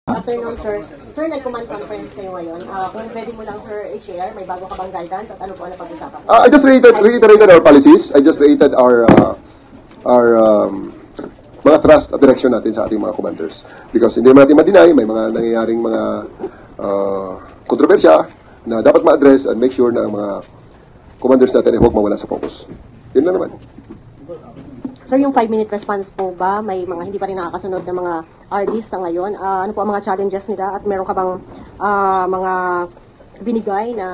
Afternoon, sir. Sir, nag-command conference kayo ngayon. Kung pwede mo lang, sir, i-share, may bago ka bang guidance at ano po ang napag-usapan? I just reiterated our policies. I just reiterated our mga thrust at direction natin sa ating mga commanders. Because hindi natin ma-deny, may mga nangyayaring mga kontrobersya na dapat ma-address and make sure na ang mga commanders natin ay huwag mawala sa focus. Yun lang naman. Sir, yung 5-minute response po ba, may mga hindi pa rin nakakasunod na mga RDs sa ngayon? Ano po ang mga challenges nila at meron ka bang mga binigay na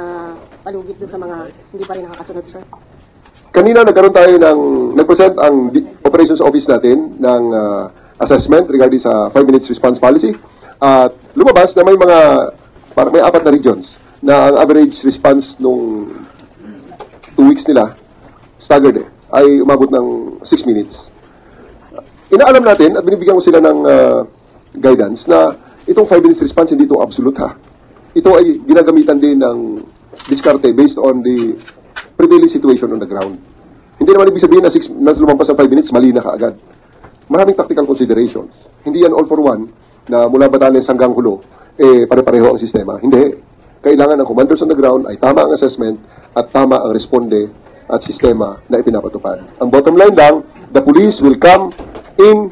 palugit doon sa mga hindi pa rin nakakasunod, sir? Kanina nagkaroon tayo nag-present ang operations office natin ng assessment regarding sa 5 minutes response policy. At lumabas na may may 4 na regions na ang average response nung 2 weeks nila, staggered ay umabot ng 6 minutes. Inaalam natin at binibigyan ko sila ng guidance na itong 5 minutes response hindi ito absolute ha. Ito ay ginagamitan din ng diskarte based on the prevailing situation on the ground. Hindi naman ibig sabihin na lumampas ang 5 minutes, mali na kaagad. Maraming tactical considerations. Hindi yan all for one na mula Batanes hanggang Hulo, pare-pareho ang sistema. Hindi. Kailangan ng commanders on the ground ay tama ang assessment at tama ang responde at sistema na ipinapatupad. Ang bottom line lang, the police will come in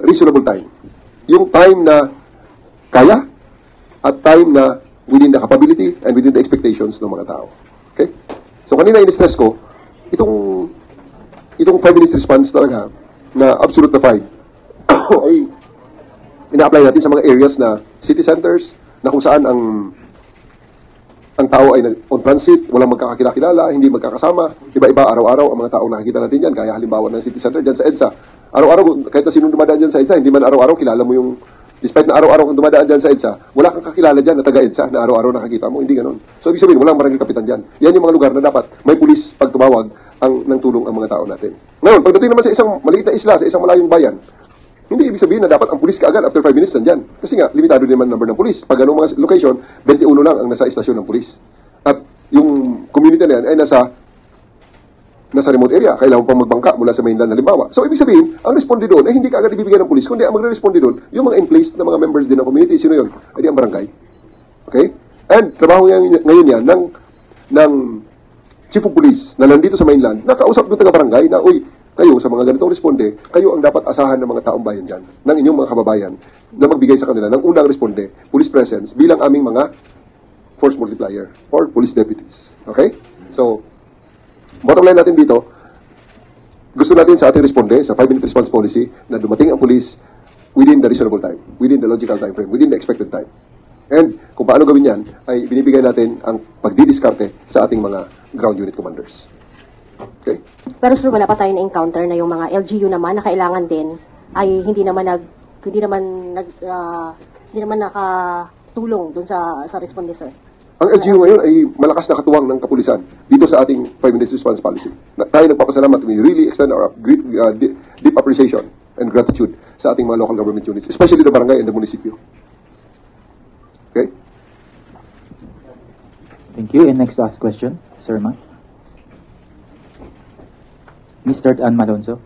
reasonable time. Yung time na kaya at time na within the capability and within the expectations ng mga tao. Okay? So kanina in-stress ko, itong 5 minutes response talaga na absolute na 5 ay ina-apply natin sa mga areas na city centers na kung saan ang tao ay on transit, walang magkakakilala, hindi magkakasama, iba-iba araw-araw ang mga taong nakikita natin dyan, kaya halimbawa ng city center dyan sa EDSA. Araw-araw, kahit na sino dumadaan dyan sa EDSA, hindi man araw-araw kilala mo yung, despite na araw-araw kung dumadaan dyan sa EDSA, wala kang kakilala dyan na taga-EDSA na araw-araw nakakita mo, hindi ganon. So, ibig sabihin, walang barangay kapitan dyan. Yan yung mga lugar na dapat may pulis pag tumawag ng tulong ang mga tao natin. Ngayon, pagdating naman sa isang maliit na isla, sa isang malayong bayan, hindi ibig sabihin na dapat ang pulis kaagad after 5 minutes nandyan. Kasi nga, limitado din naman number ng pulis. Pag anong mga location, 21 lang ang nasa istasyon ng pulis. At yung community na yan ay nasa remote area. Kailangan pang magbangka mula sa mainland halimbawa. So, ibig sabihin, ang responde doon ay hindi kaagad ibibigay ng pulis, kundi ang magre-responde doon, yung mga in-place na mga members din ng community. Sino yun? Ay di ang barangay. Okay? And trabaho ngayon yan ng chief of police na nandito sa mainland, nakausap ng taga-barangay na, uy, kayo sa mga ganitong responde, kayo ang dapat asahan ng mga taong bayan dyan, ng inyong mga kababayan, na magbigay sa kanila ng unang responde, police presence, bilang aming mga force multiplier or police deputies. Okay? So, bottom line natin dito, gusto natin sa ating responde, sa 5-minute response policy, na dumating ang police within the reasonable time, within the logical time frame, within the expected time. And kung paano gawin yan, ay binibigay natin ang pagdidiskarte sa ating mga ground unit commanders. Okay? Pero sir, wala pa tayo na-encounter na yung mga LGU naman na kailangan din ay hindi naman nakatulong dun sa responde, sir. Ang LGU ngayon ay malakas na katuwang ng kapulisan dito sa ating 5 minutes response policy. Tayo nagpapasalamat. We really extend our deep appreciation and gratitude sa ating mga local government units, especially the barangay and the municipio. Okay? Thank you. And next to ask question, Sir Ma. Mr. Ann Malonzo.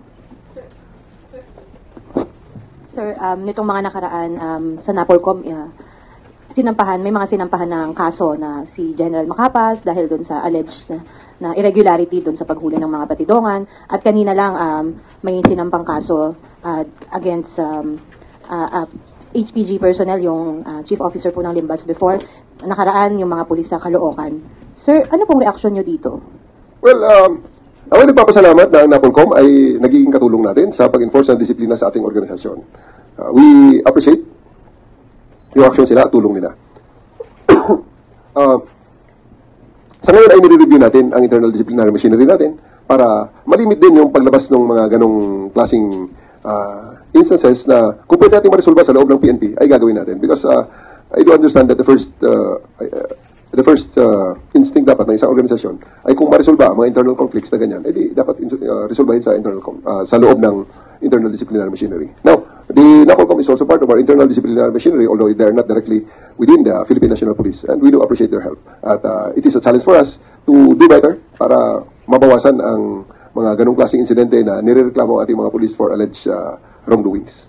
Sir, nitong mga nakaraan sa NAPOLCOM, may mga sinampahan ng kaso na si General Macapas dahil doon sa alleged na irregularity doon sa paghuli ng mga batidongan. At kanina lang may sinampang kaso against HPG personnel, yung chief officer po ng Limbas before. Nakaraan yung mga pulis sa Caloocan. Sir, ano pong reaksyon nyo dito? Well, ako nagpapasalamat na ang NAPOLCOM ay nagiging katulong natin sa pag-enforce ng disiplina sa ating organisasyon. We appreciate yung action sila at tulong nila. Sa ngayon ay nire-review natin ang internal disciplinary machinery natin para malimit din yung paglabas ng mga ganong klaseng instances na kung pwede natin ma-resolve sa loob ng PNP ay gagawin natin. Because I do understand that the first instinct dapat ng isang organisasyon ay kung ma-resolve ang mga internal conflicts na ganyan, edi dapat resolvehin sa sa loob ng internal disciplinary machinery. Now, the NAPOLCOM is also part of our internal disciplinary machinery, although they are not directly within the Philippine National Police, and we do appreciate their help. At it is a challenge for us to do better para mabawasan ang mga ganong klaseng insidente na nirereklamo ating mga police for alleged wrongdoings.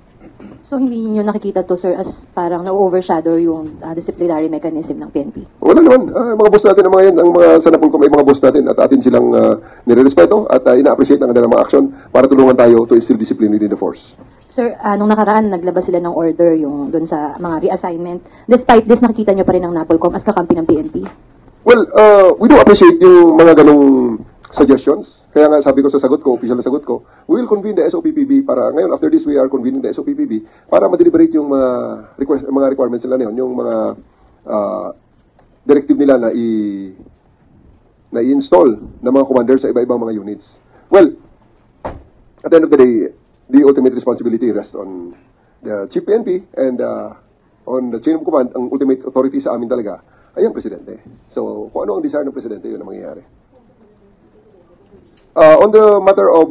So hindi niyo nakikita to, sir, as parang na-overshadow yung disciplinary mechanism ng PNP? Wala naman. Mga boss natin ang mga yan, ang mga sanapol ko may mga boss natin at atin silang nire-respeto at ina-appreciate ang kanilang mga action para tulungan tayo to instill discipline within the force. Sir, nung nakaraan, naglabas sila ng order yung doon sa mga reassignment. Despite this, nakikita niyo pa rin ang NAPOLCOM as kakampi ng PNP? Well, we do appreciate yung mga ganong suggestions. Kaya nga sabi ko sa sagot ko, official na sagot ko, we will convene the SOPPB para, ngayon after this we are convening the SOPPB para ma-deliberate yung mga requirements nila na yun, yung mga directive nila na i-install ng mga commanders sa iba-ibang mga units. Well, at the end of the day, the ultimate responsibility rests on the Chief PNP and on the chain of command. Ang ultimate authority sa amin talaga ay ang Presidente. So, kung ano ang desire ng Presidente, yun ang mangyayari. On the matter of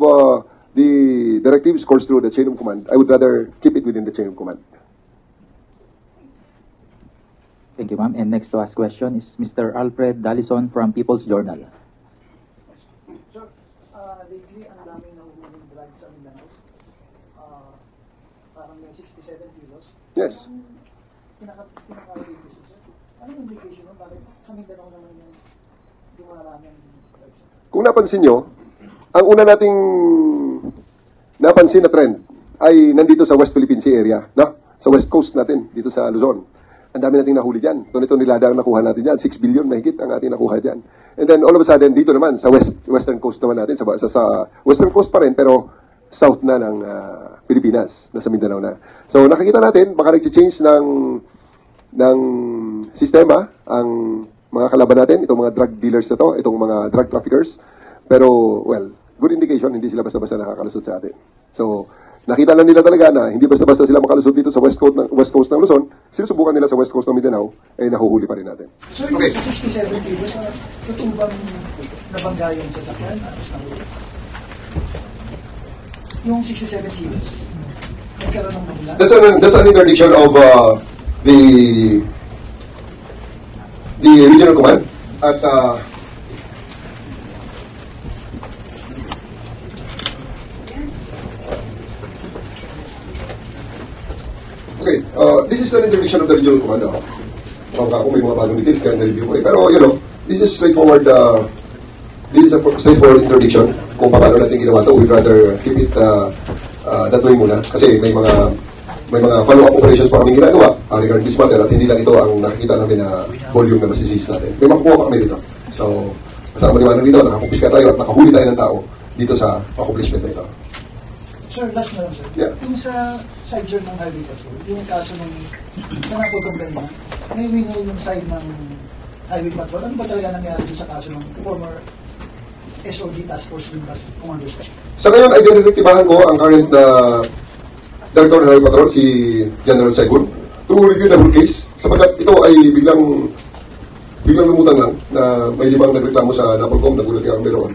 the directives course through the chain of command, I would rather keep it within the chain of command. Thank you, ma'am. And next to ask question is Mr. Alfred Dalison from People's Journal. Sir, lately ang daming nahuhuling drugs sa Mindanao. Parang may 67 kilos. Yes. Pinaka-latest, sir. Anong indication mo? Bakit sa Mindanao naman yung dumaraming drugs? Kung napansin nyo, ang una nating napansin na trend ay nandito sa West Philippine Sea area, no? Sa West Coast natin, dito sa Luzon. Ang dami nating nahuli dyan. Tonilada ang nakuha natin dyan. 6 billion mahigit ang ating nakuha dyan. And then all of a sudden, dito naman, sa Western Coast naman natin, sa Western Coast pa rin, pero south na ng Pilipinas, nasa Mindanao na. So nakikita natin, baka nag-change ng sistema ang mga kalaban natin, itong mga drug dealers na to, itong mga drug traffickers. Pero, well, good indication, hindi sila basta-basta nakakalusot sa atin. So, nakita lang nila talaga na hindi basta-basta sila makalusot dito sa West Coast ng Luzon, sinusubukan nila sa West Coast ng Mindanao, ay nahuhuli pa rin natin. Sir, yung 67 kilos, totoo bang nabangga yung sasakyan? Yung 67 kilos, nagkaroon ng nabula? That's an interdiction of the regional command at okay, this is an interdiction of the regional command. Kung may mga bagong details, kaya na-review ko eh. Pero, you know, this is straightforward, this is a straightforward interdiction. Kung paano natin ginawa ito, we'd rather keep it that way muna. Kasi may mga follow-up operations pa kaming ginagawa regarding this matter at hindi lang ito ang nakikita namin na volume na masisisi natin. May makukuha pa kami dito. So, kasama maniwanag dito, nakakumpiska tayo at nakahuli tayo ng tao dito sa accomplishment na ito. Sir, last na lang, sir. Yeah. Yung sa side, sir, ng Highway Patrol, yung kaso ng sa naputong ganyan, may wino yung side ng Highway Patrol. Ano ba talaga nangyari sa kaso ng former SOD Task Force Limbas Commander? Sa ngayon, ay dinirectivahan ko ang current Director ng Highway Patrol, si General Segun, to review the whole case, sapagkat ito ay biglang lumutang lang na may limang nagreklamo sa NAPOLCOM, nagulat nga kami roon.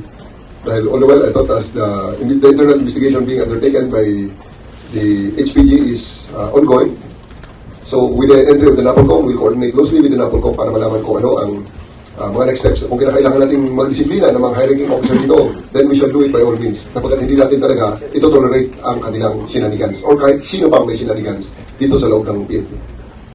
Dahil all the while, I thought as the internal investigation being undertaken by the HPG is ongoing. So with the entry of the NAPOLCOM, we'll coordinate closely with the NAPOLCOM para malaman kung ano ang mga next steps. Kung kinakailangan nating magdisiplina ng mga high-ranking officer dito, then we shall do it by all means. Kapag hindi natin talaga ito tolerate ang kanilang shenanigans or kahit sino pang may shenanigans dito sa loob ng PNP.